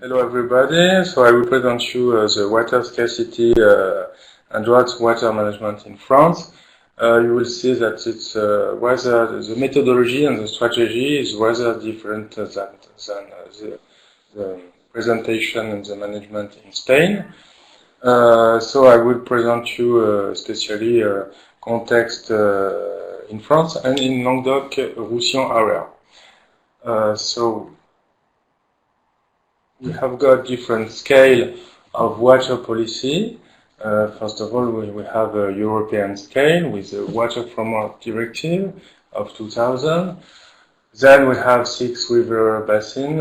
Hello everybody, so I will present you the water scarcity and drought water management in France. You will see that it's rather the methodology and the strategy is rather different than the presentation and the management in Spain. So I will present you especially context in France and in Languedoc-Roussillon area. So we have got different scale of water policy. First of all, we have a European scale with the Water Framework Directive of 2000. Then we have 6 river basins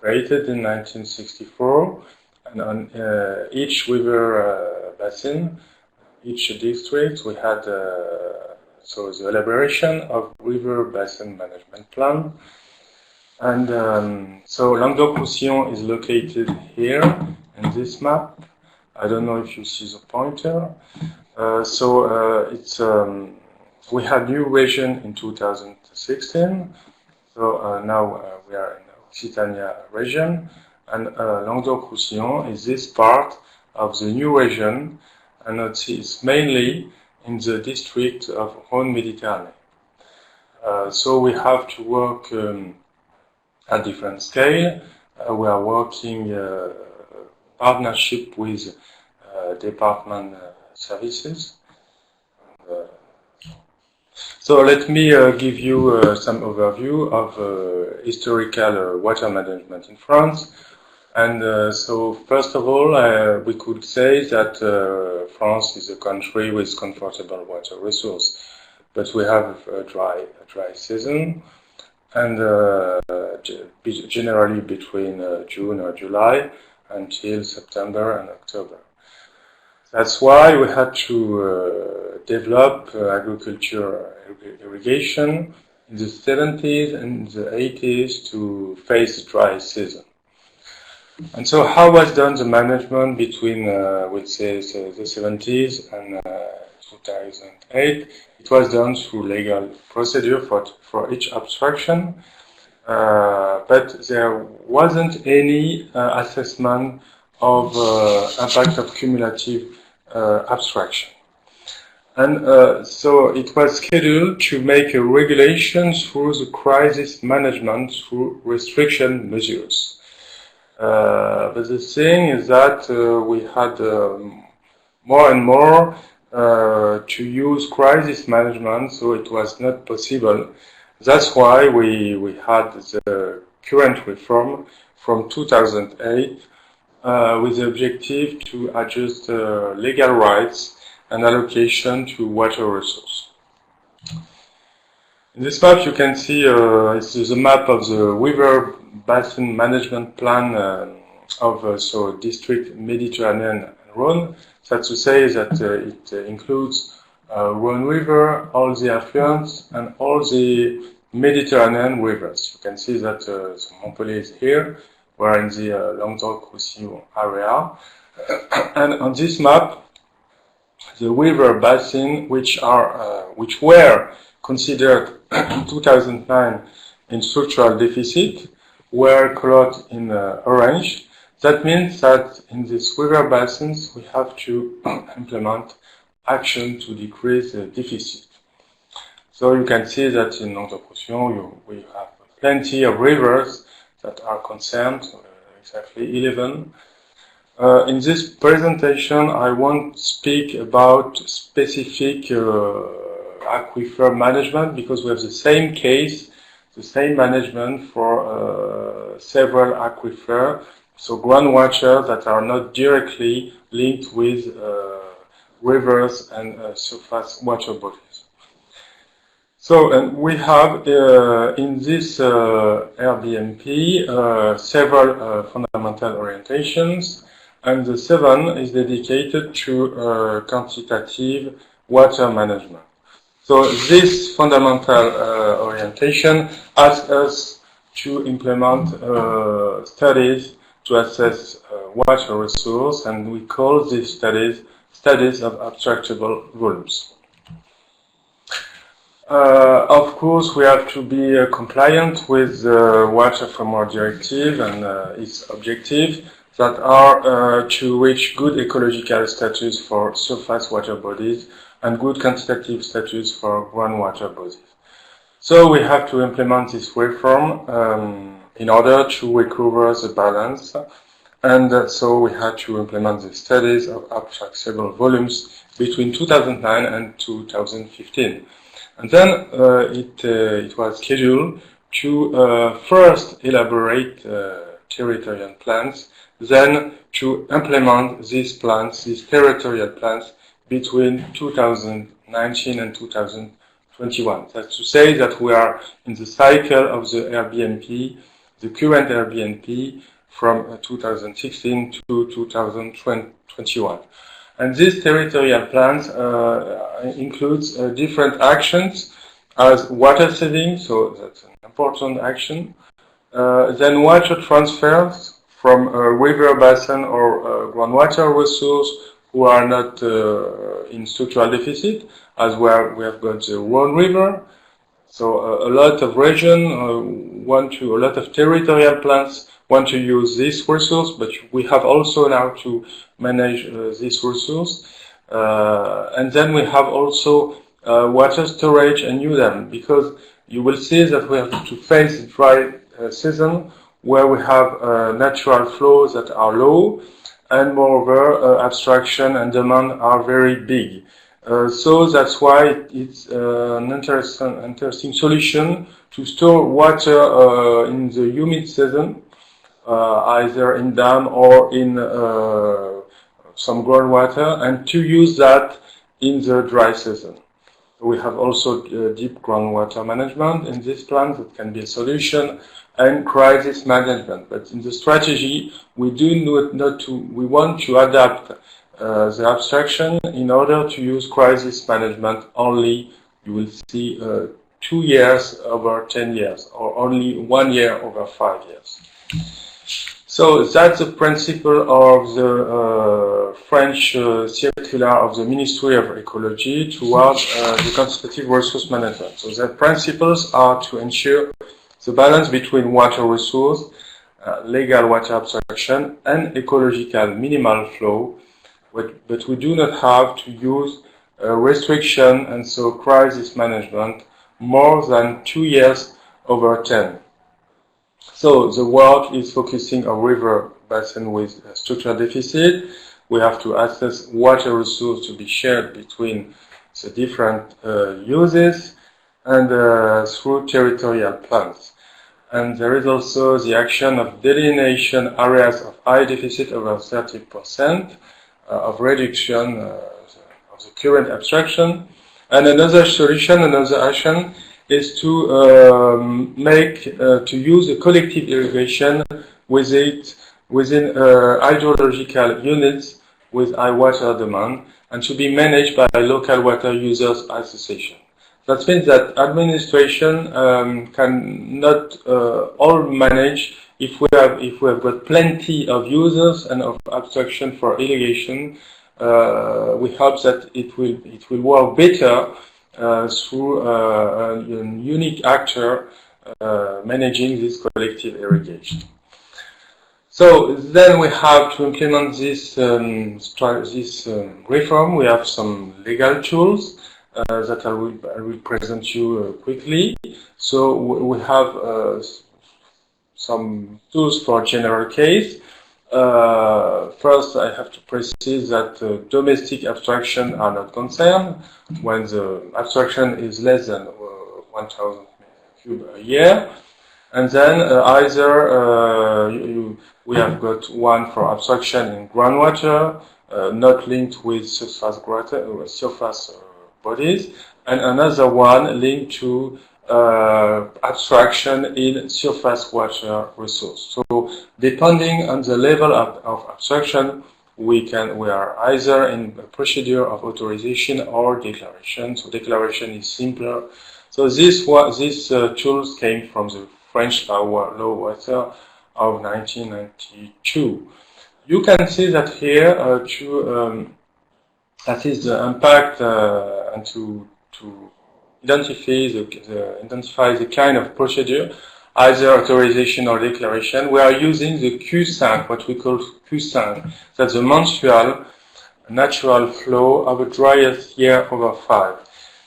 created in 1964. And on each river basin, each district, we had so the elaboration of river basin management plan. And so Languedoc-Roussillon is located here in this map. I don't know if you see the pointer. It's we had new region in 2016. So now we are in Occitania region, and Languedoc-Roussillon is this part of the new region, and it's mainly in the district of Rhône Mediterranean. So we have to work at different scale. We are working partnership with department services. So let me give you some overview of historical water management in France. And so first of all, we could say that France is a country with comfortable water resource, but we have a dry season. And generally between June or July until September and October. That's why we had to develop agriculture irrigation in the 70s and the 80s to face the dry season. And so how was done the management between, we'll say, the 70s and 2008? It was done through legal procedure for each abstraction, but there wasn't any assessment of impact of cumulative abstraction. And so it was scheduled to make a regulation through the crisis management through restriction measures. But the thing is that we had more and more to use crisis management, so it was not possible. That's why we had the current reform from 2008 with the objective to adjust legal rights and allocation to water resource. In this map you can see this is a map of the river basin management plan of so district Mediterranean and Rhône. That's to say that it includes Rhône River, all the affluents, and all the Mediterranean rivers. You can see that Montpellier is here. We're in the Languedoc-Roussillon area. And on this map, the river basin, which were considered in 2009 in structural deficit, were colored in orange. That means that in these river basins we have to implement action to decrease the deficit. So you can see that in Languedoc-Roussillon we have plenty of rivers that are concerned, exactly 11. In this presentation I won't speak about specific aquifer management because we have the same case, the same management for several aquifers. So groundwater that are not directly linked with rivers and surface water bodies. So we have in this RBMP several fundamental orientations, and the 7 is dedicated to quantitative water management. So this fundamental orientation asks us to implement studies to assess water resource, and we call these studies of abstractable volumes. Of course, we have to be compliant with the Water Framework Directive and its objectives that are to reach good ecological status for surface water bodies and good quantitative status for groundwater bodies. So we have to implement this reform in order to recover the balance, and so we had to implement the studies of abstractable volumes between 2009 and 2015. And then it was scheduled to first elaborate territorial plans, then to implement these plans, these territorial plans, between 2019 and 2021. That's to say that we are in the cycle of the RBNP, the current RBNP, from 2016 to 2021. And these territorial plans includes different actions as water saving, so that's an important action. Then water transfers from a river basin or groundwater resource who are not in structural deficit, as we have got the Rhône River. So a lot of region a lot of territorial plans want to use this resource, but we have also now to manage this resource. And then we have also water storage and new dam, because you will see that we have to face dry season where we have natural flows that are low, and moreover abstraction and demand are very big. So that's why it's an interesting solution to store water in the humid season, either in dam or in some groundwater, and to use that in the dry season. We have also deep groundwater management in this plan that can be a solution, and crisis management. But in the strategy, we we want to adapt the abstraction in order to use crisis management only. You will see 2 years over 10 years, or only 1 year over 5 years. So that's the principle of the French circular of the Ministry of Ecology towards the quantitative resource management. So the principles are to ensure the balance between water resource, legal water abstraction, and ecological minimal flow, but we do not have to use restriction and so crisis management more than 2 years over 10. So the work is focusing on river basin with structural deficit. We have to assess water resource to be shared between the different uses and through territorial plans. And there is also the action of delineation areas of high deficit over 30% of reduction of the current abstraction. And another solution, another action is to use a collective irrigation within hydrological units with high water demand, and to be managed by local water users association. That means that administration cannot all manage if we have got plenty of users and of abstraction for irrigation. We hope that it will work better through a unique actor managing this collective irrigation. So then we have to implement this reform. We have some legal tools that I will present you quickly. So we have some tools for general case. First, I have to precise that domestic abstraction are not concerned when the abstraction is less than 1,000 cube a year. And then we have got one for abstraction in groundwater, not linked with surface bodies, and another one linked to abstraction in surface water resource. So depending on the level of abstraction, we are either in a procedure of authorization or declaration. So declaration is simpler. So these tools came from the French law water of 1992. You can see that here that is the impact and to identifies the kind of procedure, either authorization or declaration. We are using the Q5, what we call Q5. That's the mensual natural flow of a driest year over 5.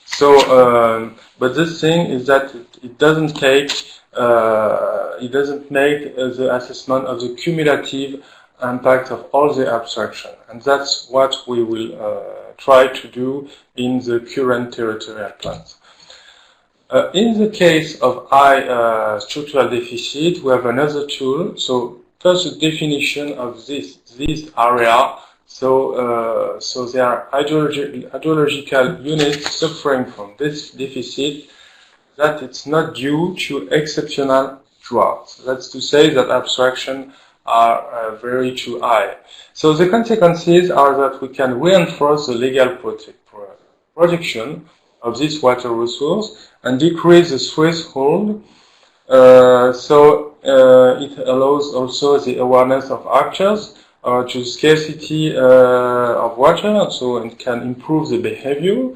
So, but the thing is that it doesn't take, it doesn't make the assessment of the cumulative impact of all the abstraction, and that's what we will try to do in the current territorial plans. In the case of high structural deficit, we have another tool. So first, the definition of this area. So there are hydrological units suffering from this deficit, that it's not due to exceptional drought. That's to say that abstraction are very too high. So the consequences are that we can reinforce the legal protection of this water resource and decrease the threshold. It allows also the awareness of actors to scarcity of water, so it can improve the behavior.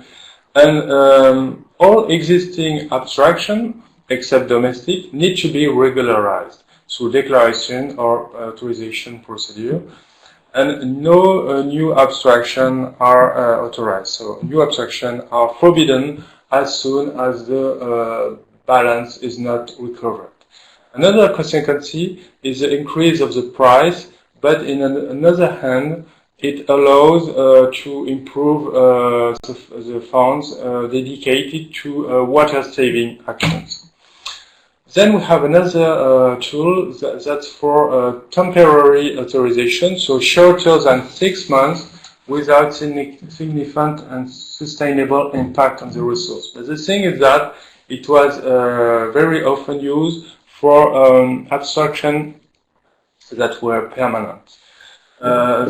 And all existing abstraction, except domestic, need to be regularized through declaration or authorization procedure. And no new abstraction are authorized. So new abstraction are forbidden as soon as the balance is not recovered. Another consequence is the increase of the price, but in another hand, it allows to improve the funds dedicated to water-saving actions. Then we have another tool that's for temporary authorization, so shorter than 6 months without significant and sustainable impact on the resource. But the thing is that it was very often used for abstraction that were permanent.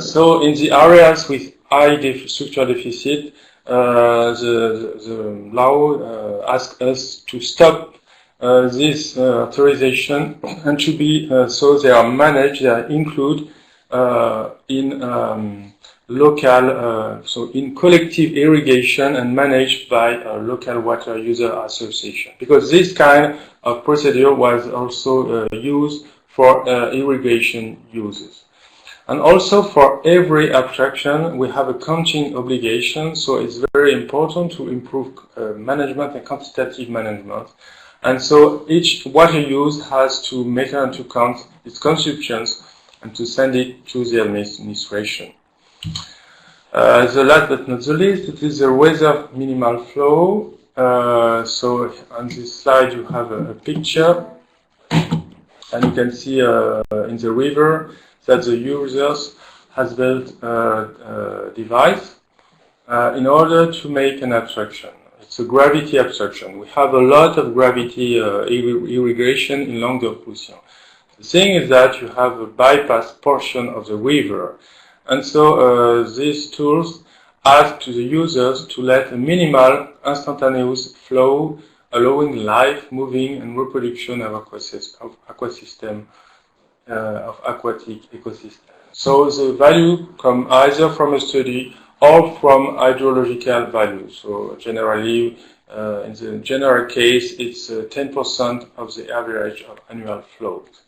So in the areas with high structural deficit, the law asks us to stop this authorization and to be so they are managed, they are included in local, so in collective irrigation and managed by a local water user association. Because this kind of procedure was also used for irrigation uses. And also for every abstraction, we have a counting obligation, so it's very important to improve management and quantitative management. And so each water use has to make into account its consumptions and to send it to the administration. The last but not the least, it is the reserve minimal flow. So on this slide you have a picture, and you can see in the river that the users has built a device in order to make an abstraction. It's a gravity abstraction. We have a lot of gravity irrigation in Languedoc-Roussillon. The thing is that you have a bypass portion of the river, and so these tools ask to the users to let a minimal instantaneous flow, allowing life, moving, and reproduction of aquatic ecosystem. So the value come either from a study or from hydrological values. So generally, in the general case, it's 10% of the average of annual flows.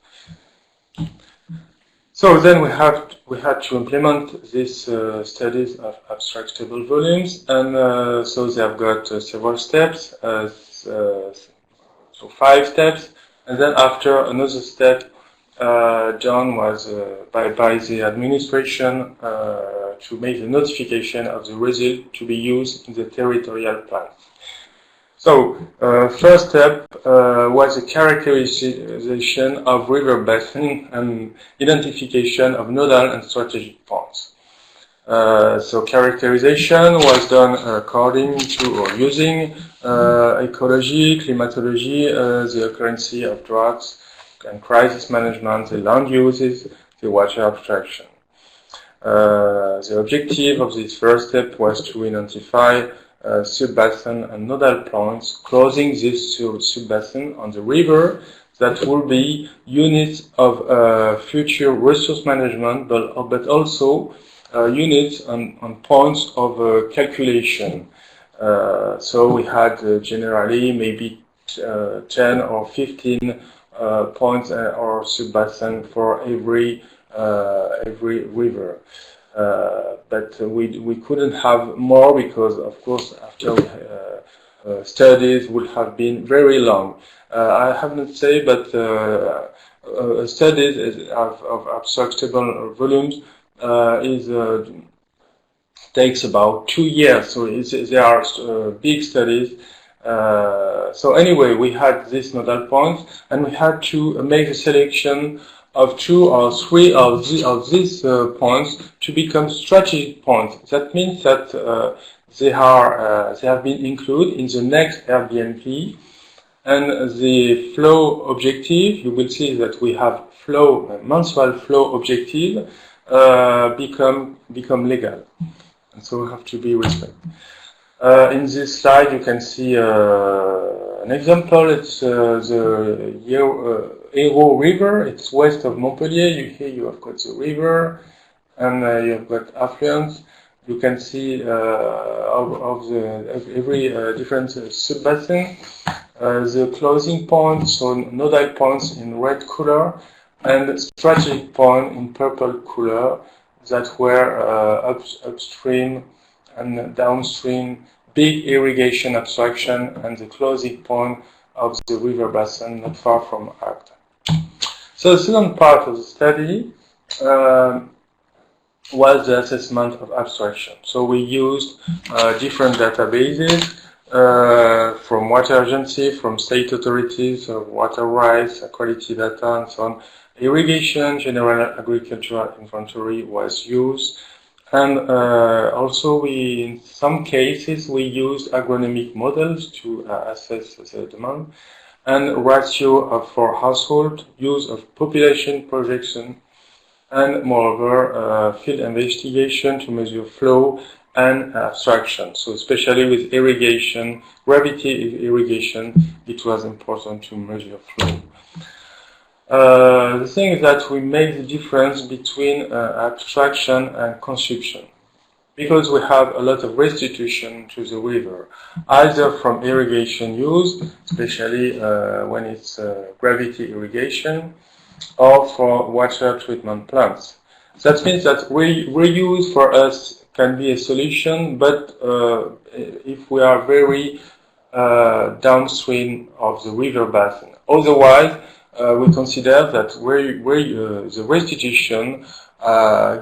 So then we had to implement these studies of abstractable volumes, and so they have got several steps, so 5 steps, and then after another step done was by the administration to make the notification of the result to be used in the territorial plan. So, first step was the characterization of river basin and identification of nodal and strategic points. So characterization was done according to or using ecology, climatology, the occurrence of droughts and crisis management, the land uses, the water abstraction. The objective of this first step was to identify sub-basin and nodal points closing this sub-basin on the river that will be units of future resource management, but also units on points of calculation. So we had generally maybe 10 or 15 points or sub-basin for every river. But we couldn't have more because, of course, after studies would have been very long. I have not said, but studies of abstractable volumes takes about 2 years. So they are big studies. So anyway, we had these nodal points, and we had to make a selection of 2 or 3 of these points to become strategic points. That means that they have been included in the next Airbnb. And the flow objective, you will see that we have Mensual flow objective become legal. And so we have to be respected. In this slide, you can see an example. It's the OiEau River. It's west of Montpellier. Here you have got the river, and you have got affluents. You can see of every different sub-basin. The closing points, so nodal points in red color, and strategic point in purple color that were upstream and downstream big irrigation abstraction, and the closing point of the river basin not far from Acte. So the second part of the study was the assessment of abstraction. So we used different databases from water agency, from state authorities, water rights, quality data, and so on. Irrigation, general agricultural inventory was used, and also in some cases we used agronomic models to assess the demand, and ratio for household, use of population projection, and moreover field investigation to measure flow and abstraction. So especially with irrigation, gravity irrigation, it was important to measure flow. The thing is that we make the difference between abstraction and consumption, because we have a lot of restitution to the river, either from irrigation use, especially when it's gravity irrigation, or for water treatment plants. That means that reuse for us can be a solution, but if we are very downstream of the river basin. Otherwise, we consider that the restitution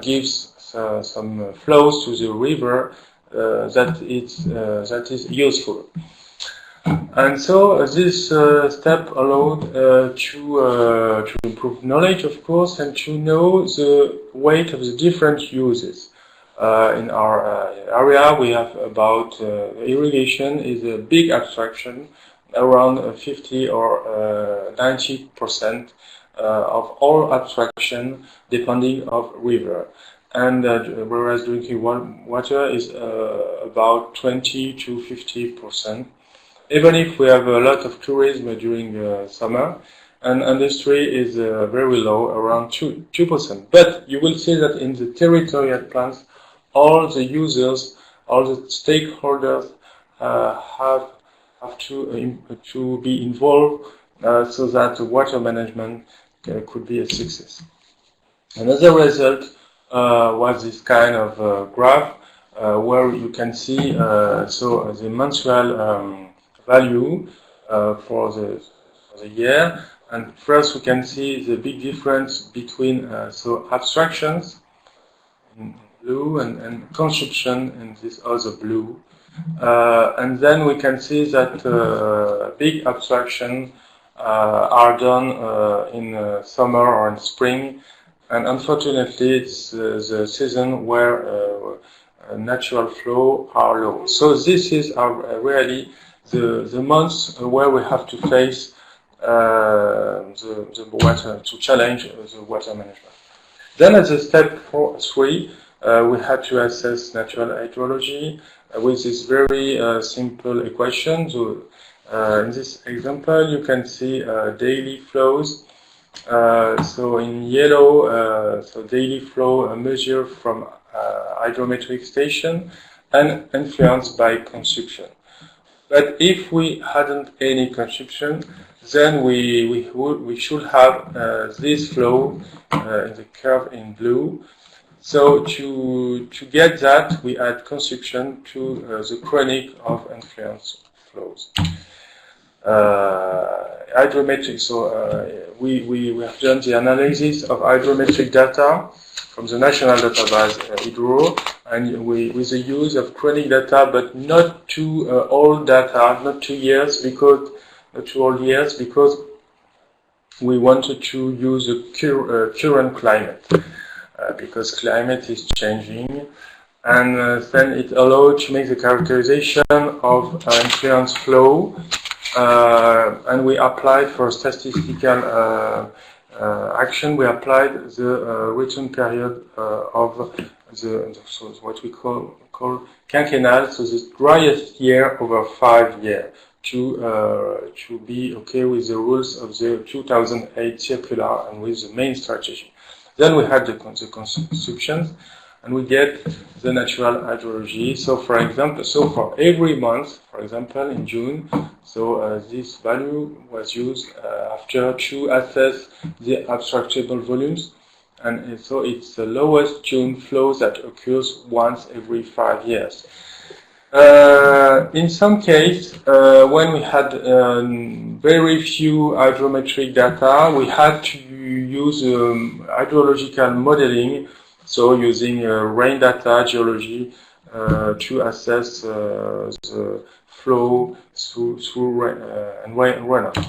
gives some flows to the river that is useful. And so this step allowed to improve knowledge, of course, and to know the weight of the different uses. In our area, we have about irrigation is a big abstraction, around 50 or 90% of all abstraction, depending of river. And whereas drinking water is about 20 to 50%. Even if we have a lot of tourism during summer, and industry is very low, around 2%. But you will see that in the territorial plans, all the users, all the stakeholders have to be involved so that the water management could be a success. Another result was this kind of graph where you can see so the mensual value for the year, and first we can see the big difference between so abstractions in blue and consumption in this other blue, and then we can see that big abstraction are done in summer or in spring, and unfortunately it's the season where natural flow are low. So this is really the months where we have to face the water, to challenge the water management. Then at the step 3, we had to assess natural hydrology with this very simple equation. So in this example, you can see daily flows. So in yellow, so daily flow measured from hydrometric station, and influenced by consumption. But if we hadn't any consumption, then we should have this flow in the curve in blue. So to get that, we add consumption to the chronic of influence flows. Hydrometric. So we have done the analysis of hydrometric data from the national database Hydro, and with the use of chronic data, but not too old data, not 2 years, because not too old years, because we wanted to use the current climate, because climate is changing, and then it allowed to make the characterization of influence flow. And we applied for statistical action. We applied the return period of so what we call quinquennal, so the driest year over 5 years, to be okay with the rules of the 2008 circular and with the main strategy. Then we had the consumptions, and we get the natural hydrology. So, for example, for every month, for example, in June, so this value was used after to assess the abstractable volumes, and so it's the lowest June flow that occurs once every 5 years. In some case, when we had very few hydrometric data, we had to use hydrological modeling, so using rain data geology to assess the flow through and runoff.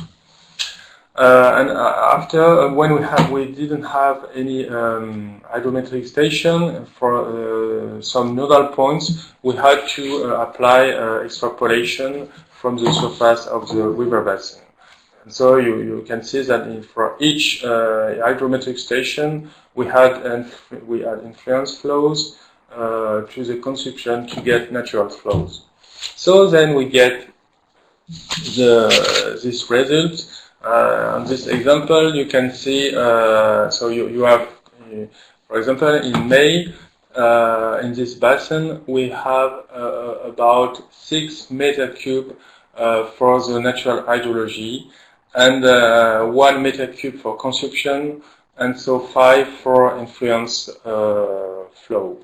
And after, when we didn't have any hydrometric station for some nodal points, we had to apply extrapolation from the surface of the river basin. And so you can see that for each hydrometric station, we had influence flows to the consumption to get natural flows. So then we get this result. On this example, you can see, so you have, for example, in May, in this basin, we have about 6 meter cube for the natural hydrology, and 1 meter cube for consumption, and so 5 for influence flow.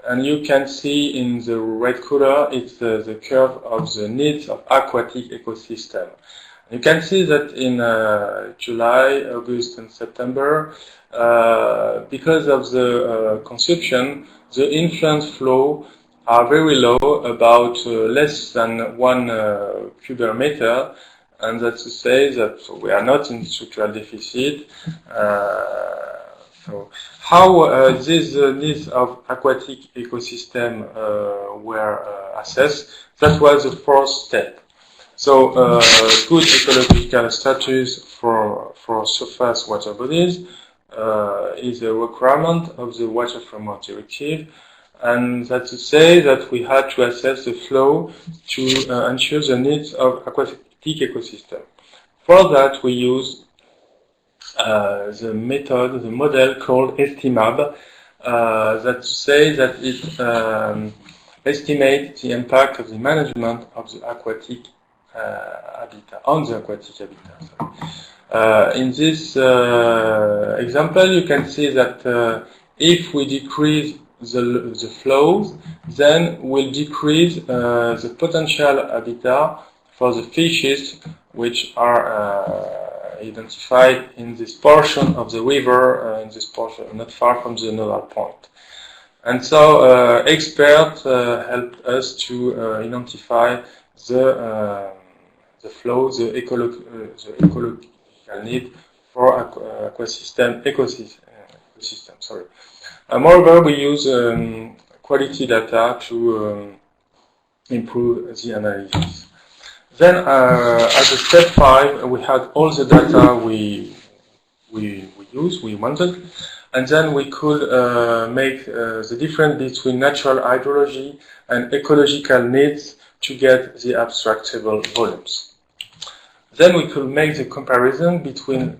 And you can see in the red color, it's the curve of the needs of aquatic ecosystem. You can see that in July, August, and September, because of the consumption, the influence flow are very low, about less than 1 cubic meter, and that's to say that we are not in structural deficit. So how these needs of aquatic ecosystem were assessed, that was the first step. So good ecological status for surface water bodies is a requirement of the Water Framework Directive, and that's to say that we had to assess the flow to ensure the needs of aquatic ecosystem. For that, we use the model called Estimab, that to say that it estimates the impact of the management of the aquatic habitat, on the aquatic habitat. In this example, you can see that if we decrease the flows, then we'll decrease the potential habitat for the fishes which are identified in this portion of the river, in this portion not far from the nodal point. And so experts helped us to identify the flow, the ecological need for ecosystem. Sorry. Moreover, we use quality data to improve the analysis. Then, at the step 5, we had all the data we wanted, and then we could make the difference between natural hydrology and ecological needs to get the abstractable volumes. Then we could make the comparison between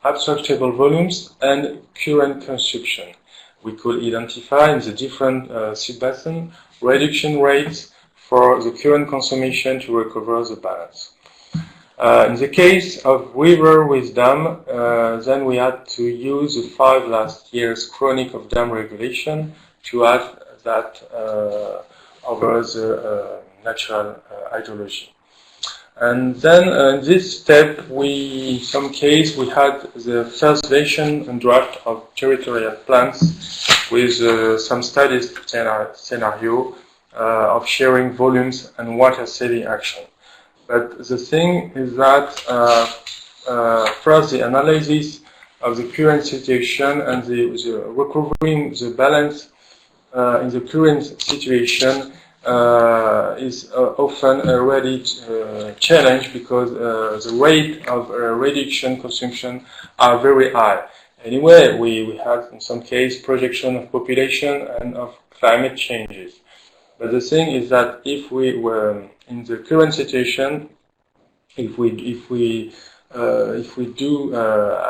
abstractable volumes and current consumption. we could identify in the different subbasin reduction rates for the current consumption to recover the balance. In the case of river with dam, then we had to use the 5 last years chronic of dam regulation to add that over the natural hydrology. And then in this step, in some case, we had the first version and draft of territorial plans with some studies scenario of sharing volumes and water saving action. But the thing is that first the analysis of the current situation and the recovering the balance in the current situation is often already challenged because the rate of reduction consumption are very high. Anyway, we have in some case projection of population and of climate changes. But the thing is that if we were in the current situation, if we do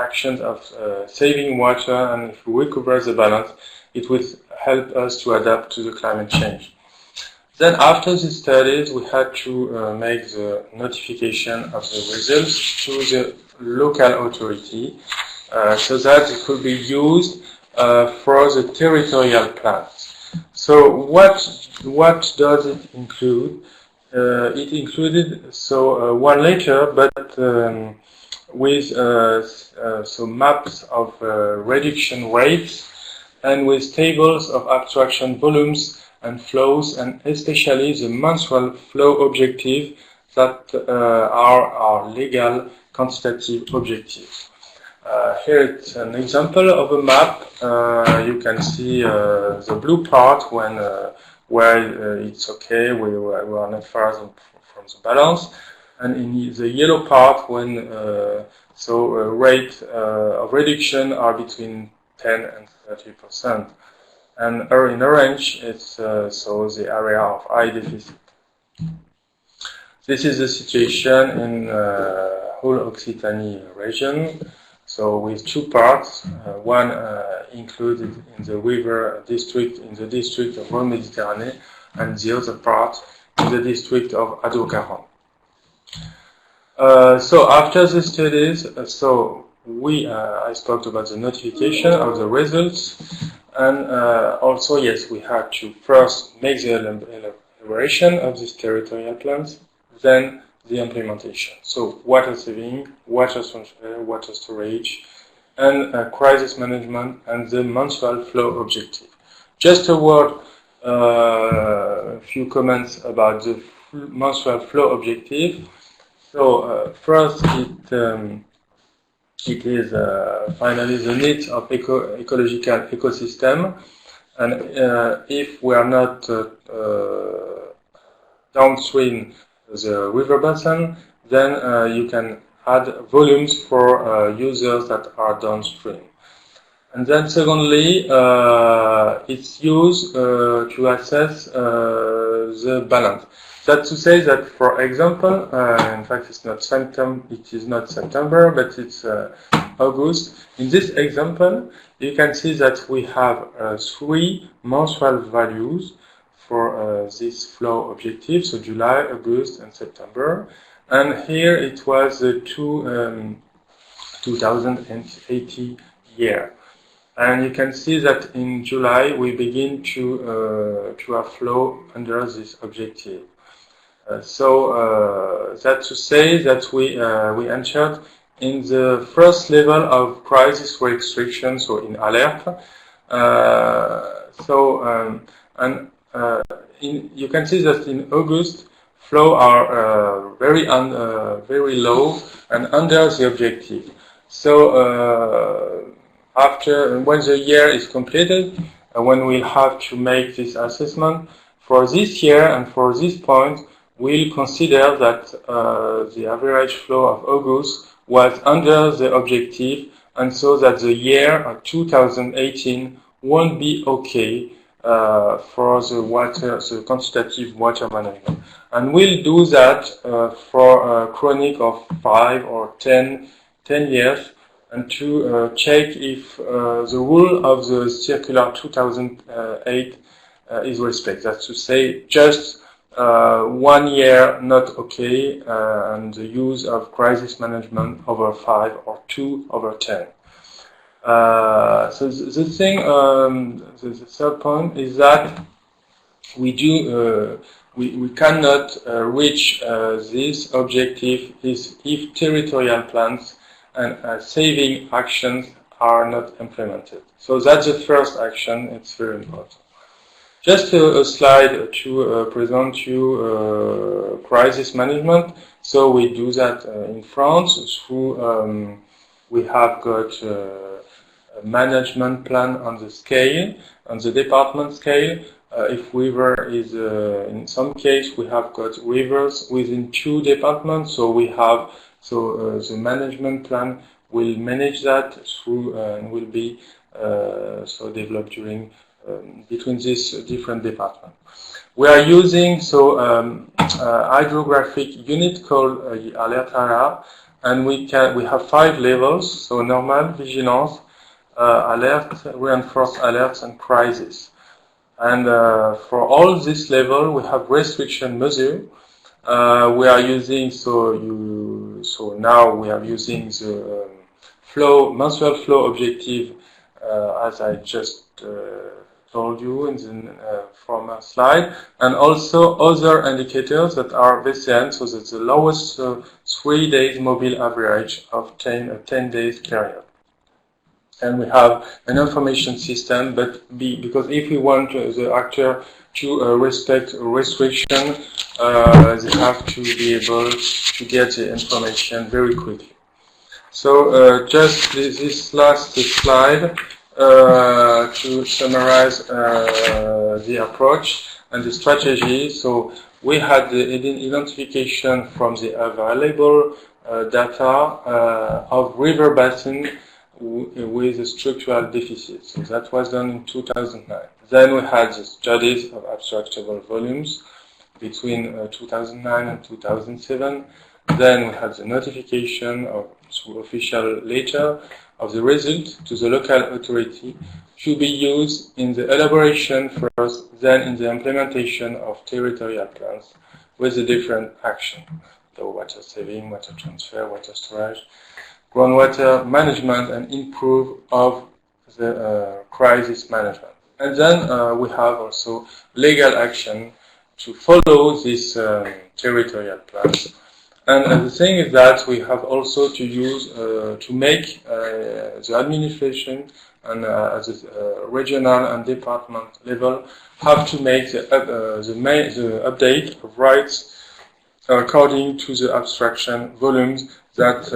actions of saving water and if we recover the balance, it will help us to adapt to the climate change. Then after the studies, we had to make the notification of the results to the local authority so that it could be used for the territorial plans. So what does it include? It included one letter, but with some maps of reduction rates and with tables of abstraction volumes and flows, and especially the mensual flow objective that are our legal quantitative objectives. Here it's an example of a map. You can see the blue part when where it's okay, we are not far from the balance, and in the yellow part when rate of reduction are between 10 and 30%. And in orange, it's the area of high deficit. This is the situation in whole Occitanie region. So with two parts, one included in the river district, in the district of Rhône Méditerranée, and the other part in the district of Adour-Garonne. So after the studies, I spoke about the notification of the results. And also, yes, we had to first make the elaboration of these territorial plans, then the implementation. So water saving, water transfer, water storage, and crisis management, and the mensual flow objective. Just a word, a few comments about the mensual flow objective. So first, it is finally the needs of ecological ecosystem, and if we are not downstream the river basin, then you can add volumes for users that are downstream. And then secondly, it's used to assess the balance. That's to say that, for example, in fact it is not September, but it's August. In this example, you can see that we have 3 mensual values for this flow objective, so July, August, and September. And here it was the 2080 year. And you can see that in July we begin to have flow under this objective. That's to say that we entered in the first level of crisis restriction, so in alert. You can see that in August, flow are very low and under the objective. So when the year is completed, when we'll have to make this assessment for this year and for this point, we'll consider that the average flow of August was under the objective, and so that the year 2018 won't be okay for the quantitative water management. And we'll do that for a chronic of 5 or 10 years and to check if the rule of the circular 2008 is respected. That's to say, just 1 year not okay, and the use of crisis management over 5 or 2 over 10. So the thing, the third point is that we cannot reach this objective if territorial plans and saving actions are not implemented. So that's the first action. It's very important. Just a slide to present you crisis management. So we do that in France through we have got a management plan on the scale, on the department scale. If river is, in some case, we have got rivers within 2 departments. So we have, the management plan will manage that through and will be developed during between these different departments. We are using hydrographic unit called alert area, and we have 5 levels. So normal, vigilance, alert, reinforced alerts, and crisis. And for all this level, we have restriction measure. We are using now we are using the mensual flow objective, as I just told you in the former slide, and also other indicators that are Basin, so that's the lowest 3 days mobile average of 10 days period. And we have an information system, but because if we want the actor to respect restriction, they have to be able to get the information very quickly. So just this last slide to summarize the approach and the strategy. So we had the identification from the available data of river basin with a structural deficit. So that was done in 2009. Then we had the studies of abstractable volumes between 2009 and 2007. Then we had the notification through official letter of the result to the local authority to be used in the elaboration first, then in the implementation of territorial plans with the different action. So water saving, water transfer, water storage, groundwater management, and improve of the crisis management. And then we have also legal action to follow this territorial plans. And the thing is that we have also to use to make the administration and at the regional and department level have to make the update of rights according to the abstraction volumes that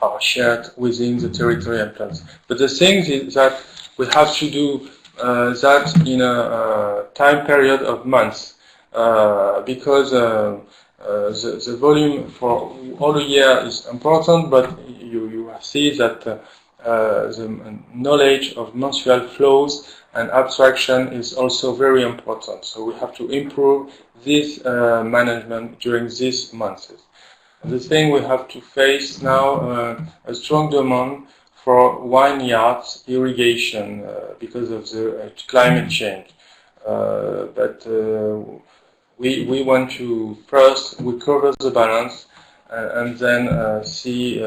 are shared within the territorial plans. But the thing is that we have to do that in a time period of months because the volume for all a year is important, but you see that the knowledge of mensual flows and abstraction is also very important. So we have to improve this management during these months. The thing we have to face now a strong demand for vineyards irrigation because of the climate change. But we want to first recover the balance and then see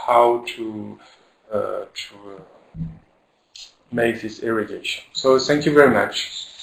how to make this irrigation. So thank you very much.